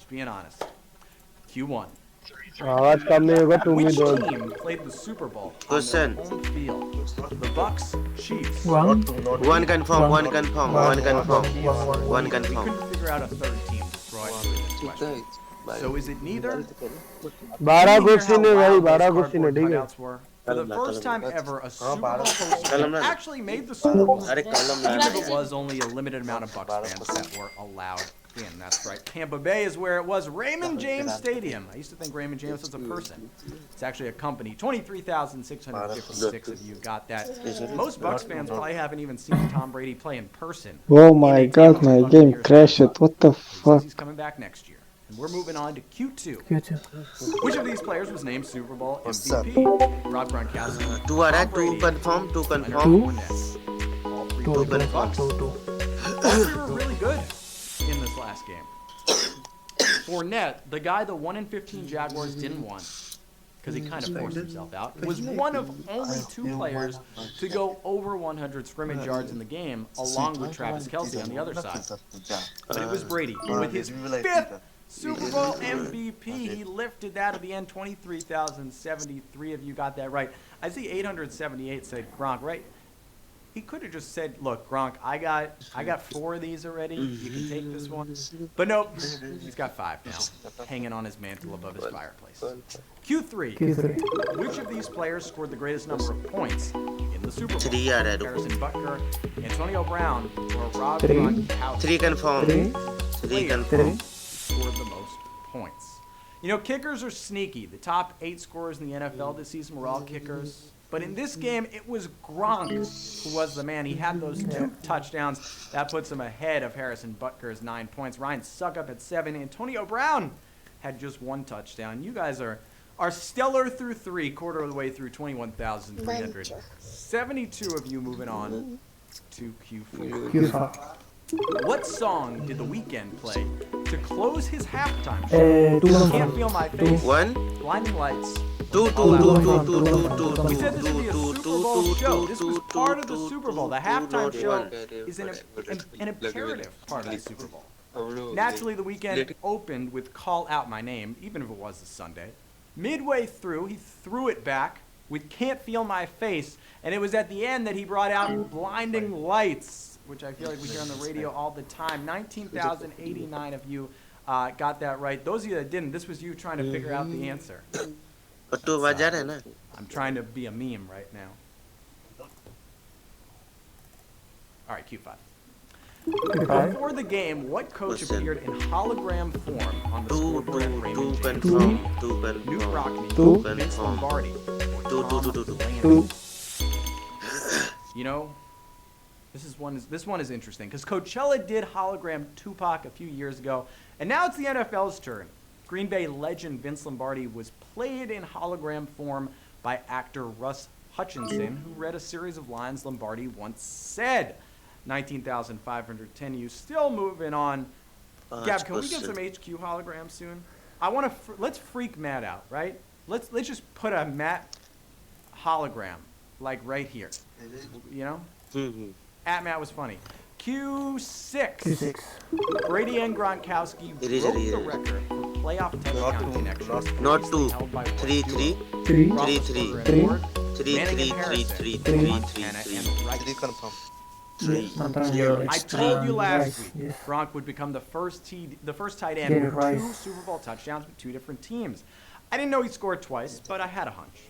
just being honest. Q1. आवाज कम नहीं होगा तुम भी Which दो team played the Super Bowl on their Question. home field? The Bucks, Chiefs. One. One confirm, one confirm, one confirm, one We confirm. couldn't figure out a third team to throw into this question. So is it neither? 12 Can you hear question how है भाई loud 12 those question है cardboard ठीक है cutouts were? For the first time ever, a Super Bowl host Kalam na. actually made the Super Bowl. अरे कलम Even ना if it was only a limited amount of Bucks fans that were allowed in. That's right. Tampa Bay is where it was. Raymond James Stadium. I used to think Raymond James was a person. It's actually a company. 23,656 of you got that. Most Bucks fans probably haven't even seen Tom Brady play in person. Oh my god, my game crashed. What the He says fuck? he's coming back next year. And we're moving on to Q2. Q2. Which of these players was named Super Bowl MVP? Rob Gronkowski, Two are Tom two Brady, confirm, two Leonard confirm. Fournette. All three Two. were Two. Bucks. Two. All three were really good in this last game. Fournette, the guy the 1-15 Jaguars didn't want, because he kind of forced himself out, was one of only 2 players to go over 100 scrimmage yards in the game, along with Travis Kelce on the other side. But it was Brady. With his 5th Super Bowl MVP, he lifted that at the end. 23,073 of you got that right. I see 878 said Gronk, right? He could have just said, "Look, Gronk, I got 4 of these already. You can take this one." But nope, he's got 5 now, hanging on his mantle above his fireplace. Q3. Q3. Which of these players scored the greatest number of points in the Super Bowl? Three are added. Harrison Butker, Antonio Brown, or Rob Three. Gronkowski? Three confirm. Three. Three Player confirm. scored the most points. You know, kickers are sneaky. The top 8 scorers in the NFL this season were all kickers. But in this game, it was Gronk who was the man. He had those 2 touchdowns. That puts him ahead of Harrison Butker's 9 points. Ryan Suckup at 7. Antonio Brown had just 1 touchdown. You guys are stellar through 3, quarter of the way through 21,300. 72 of you moving on to Q4. Q4. What song did The Weeknd play to close his halftime show? Two. Can't Feel My Face, One. Blinding Lights. Two. We said this would be a Super Bowl show. This was part of the Super Bowl. The halftime show is an imperative part of the Super Bowl. Naturally, The Weeknd opened with Call Out My Name, even if it was a Sunday. Midway through, he threw it back with Can't Feel My Face, and it was at the end that he brought out Blinding Lights, which I feel like we hear on the radio all the time. 19,089 of you got that right. Those of you that didn't, this was you trying to figure out the answer. तो बाजार है ना. I'm trying to be a meme right now. All right, Q5. Before the game, what coach Listen. appeared in hologram form on the Two scoreboard at Raymond James? confirm. Two Newt confirm. Rockne, Two. Vince Confirm. Lombardi, or Two. Tom Two. Landry. You know, this one is interesting because Coachella did hologram Tupac a few years ago, and now it's the NFL's turn. Green Bay legend Vince Lombardi was played in hologram form by actor Russ Hutchinson, who read a series of lines Lombardi once said. 19,510. You still moving on. Gab, can we get some HQ holograms soon? I want to. Let's freak Matt out, right? Let's just put a Matt hologram like right here. You know, at Matt was funny. Q6. Q6. Brady and Gronkowski broke the record for playoff touchdown connections. Not previously two. held by what Three. duo? Three. Three. Roethlisberger and Three. Ford, Three. Manning and Three. Harrison, Three. Montana and Rice. Three confirm. I told you last week Yes. Gronk would become the first tight Yeah, end with Rice. 2 Super Bowl touchdowns with 2 different teams. I didn't know he scored twice, but I had a hunch.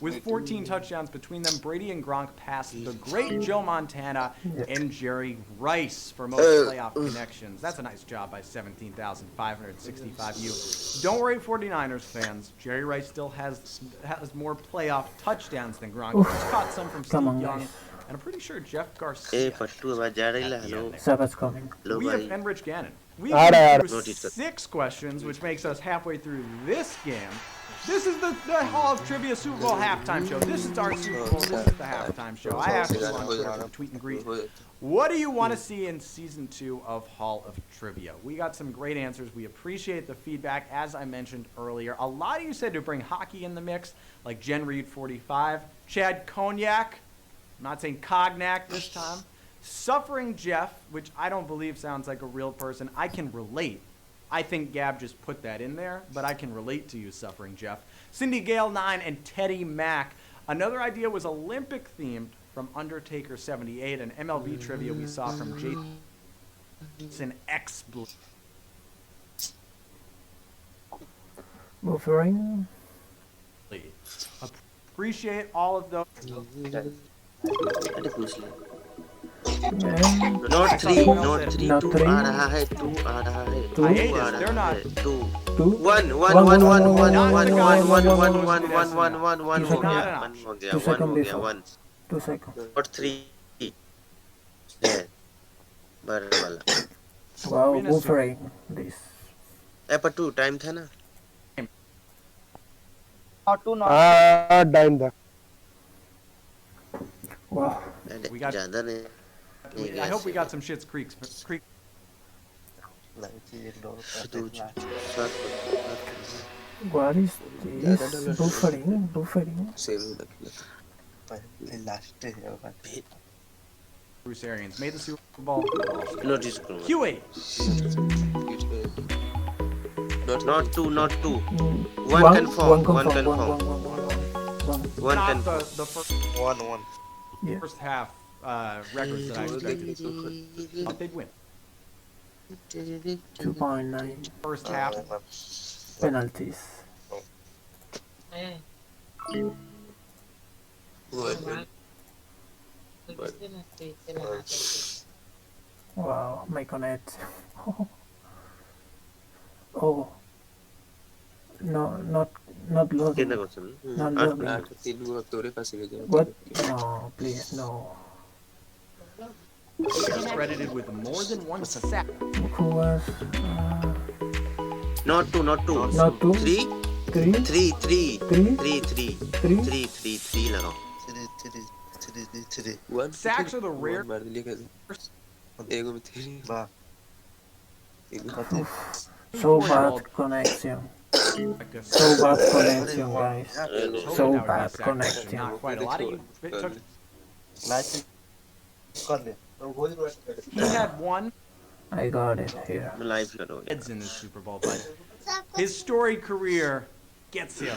With 14 touchdowns between them, Brady and Gronk passed the great Joe Montana and Jerry Rice for most playoff connections. That's a nice job by 17,565 you. Don't worry, 49ers fans. Jerry Rice still has more playoff touchdowns than Gronk. He's caught some from Come Steve on, Young, guys. and I'm pretty sure Jeff A Garcia. पट्टू बाजार ही ला. Hello. Sabbath's coming. Hello We have भाई. and Rich Gannon. We've Alright, been alright. through 6 questions, which makes us halfway through this game. This is the Hall of Trivia Super Bowl halftime show. This is our Super Bowl. This is the halftime show. I asked you on Twitter for the tweet and greet. What do you want to see in season 2 of Hall of Trivia? We got some great answers. We appreciate the feedback, as I mentioned earlier. A lot of you said to bring hockey in the mix, like Jen Reed 45, Chad Cognac. I'm not saying Cognac this time. Suffering Jeff, which I don't believe sounds like a real person. I can relate. I think Gab just put that in there, but I can relate to you suffering, Jeff. Cindy Gale 9 and Teddy Mack. Another idea was Olympic themed from Undertaker 78, and MLB trivia we saw from Jason X. Buffering. Appreciate all of those. And Not three, not three. Not Two three. आ रहा है, two आ रहा है. Two. I hate uh this. रहा They're not. है, two. two. One. He's हो not गया, an one हो गया, Two one second हो गया, before. one. 2 seconds. Not three. Yeah. बराबर वाला. Wow, Win a suit. buffering. This. पर two time था ना. Dime था. Wow. We got- ज़्यादा नहीं. I hope we got some Shit's Creeks. Creek. What is this? Buffering. Buffering. Bruce Arians made the Super Bowl. Notice करो. Q8. Not two. Mm. One confirm. One One confirm. confirm. One. One Not confirm. the first Yeah. first half records that I expected. Thought they'd win. 2.9 First half. penalties. Wow, my connect. Oh. No, not loading. कितना question? Not loading. What? No, please, no. Credited with more than one sack. Who was? Not two. Not two. Three. Three. Three लगाओ. Sacks are the rare. So bad connection. So bad connection, guys. So bad connection. Not quite a lot of you. It took, he had one I got it here. Live करो. heads in the Super Bowl, but his storied career gets him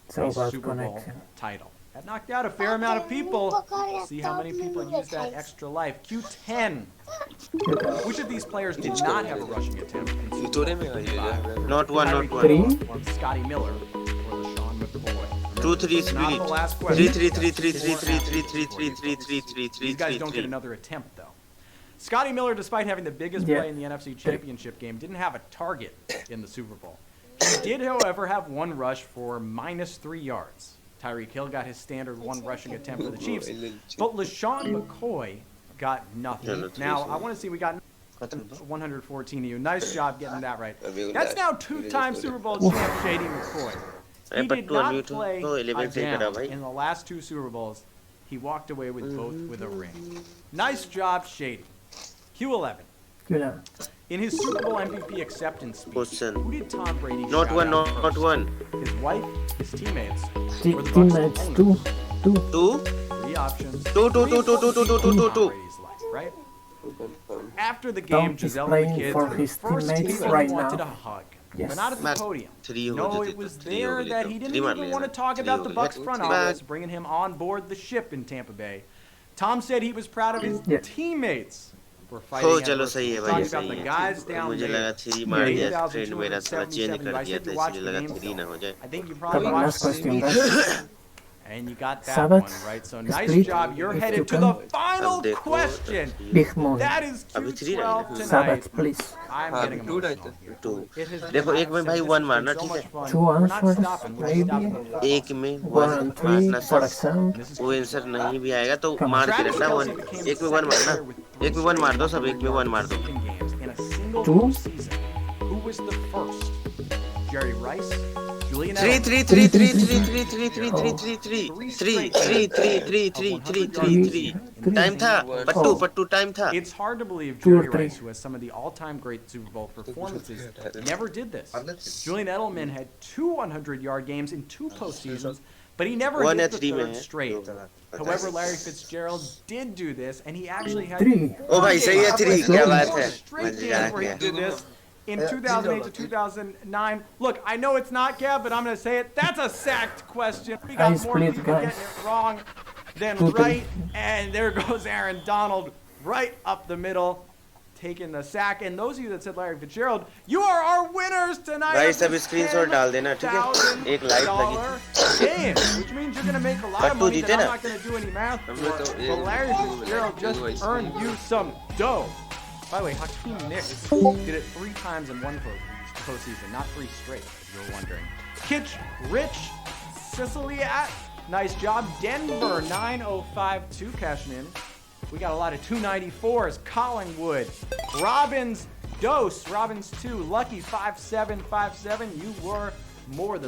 So a bad Super Bowl connection. title. That knocked out a fair amount of people. See how many people use that extra life. Q10. Which of these players did not have a rushing attempt in Super Bowl 55? Not one. Three. Or Scotty Miller or LaShawn McCoy. 2, 3 Not spirit. the last 3, question. 3, 3, 3, 3, 3, 3, 3, 3, 3, 3, 3, 3, These guys don't get 3. another attempt, though. Scotty Miller, despite having the biggest Yeah. play in the NFC Championship game, didn't have a target in the Super Bowl. He did, however, have one rush for -3 yards. Tyreek Hill got his standard one rushing attempt for the Chiefs, but LaShawn McCoy got nothing. Now, I want to see we got 114 of you. Nice job getting that right. That's now two-time Super Bowl champ Shady McCoy. He but did to not unmute play तो a 11 take करा down भाई. in the last two Super Bowls. He walked away with both with a ring. Nice job, Shady. Q11. You know. In his Super Bowl MVP acceptance speech, Question. who did Tom Brady Not shout one. out Not first? one. His wife, his teammates, or the Bucs' Teammates, owner? two. 2. Three options. Two. Three Tom Brady's life, right? After the game, Tom is Giselle and playing the kids for were the his first teammates people right he wanted now. a hug. Yes. But not at the Max, podium. 3 हो No, गए it was तो 3 हो there गए that तो he didn't 3 मार even लेना. want to talk 3 about हो the गए. Bucks front office bringing him on board the ship in Tampa Bay. Tom said he was proud of his Yeah. teammates for fighting हो adversity. चलो सही है भाई Talking सही about the है. guys down मुझे there. लगा 3 मार Yeah, दिया ट्रेंड मेरा थोड़ा चेंज 2,277. कर I दिया said था you watched इसलिए the लगा game 3 ना हो जाए. I think you Come probably on, watched last the question, game. guys. And you got that Sabbath, one, right? So nice split, job. You're if headed you to the can. final अब देखो, question. Big moon. That is अभी 3 Q12 रहेगा. tonight. Sabbath, please. I'm getting emotional. 2. It has देखो been एक में भाई awesome. 1 This मारना has been ठीक so है. much fun. Two We're not answers, stopping. We're maybe. stopping the football. एक में 1 and 3, मारना for सब. example. This is वो आंसर नहीं भी आएगा तो Come on. मार के Travis रखना. Kelce 1 became एक में the 1 मारना. second player with एक में 1 मार दो सब. एक में 1 मार दो. in games in a single Two? season. Who was the first? Jerry Rice, Julian 3 Edelman. 3 3 3 3 3 3 3 3 3 3 3 3 3 3 3 3 3 time था. पट्टू टाइम था. It's hard to believe 2 or Jerry 3. Rice, who has some of the all-time great Super Bowl performances, never did this. Julian Edelman had 2 100-yard games in 2 postseasons, but he never 1 hit या the 3 में third है. straight. However, Larry Fitzgerald did do this, and he actually had 3. ओ भाई सही है 3. क्या बात है. straight मजा आ games where he गया. did this. in 2008 to 2009. Look, I know it's not Gab, but I'm going to say it. That's a sacked question. We got Guys, more please, people guys. getting it wrong than 2-3. right. And there goes Aaron Donald right up the middle, taking the sack. And those of you that said Larry Fitzgerald, you are our winners tonight. Guys, सब screenshot डाल देना, ठीक है? एक like $1,000 game, which means you're going to make a lot of But money to that I'm जीते not going to do any math हम for. तो But Larry Fitzgerald just earned you some dough. By the way, Hakeem Nicks did it 3 times in one postseason, not 3 straight, if you were wondering. Kitch Rich Sicily at nice job. Denver 9052 cashing in. We got a lot of 294s. Collingwood, Robbins, Dose, Robbins 2, Lucky 5757. You were more than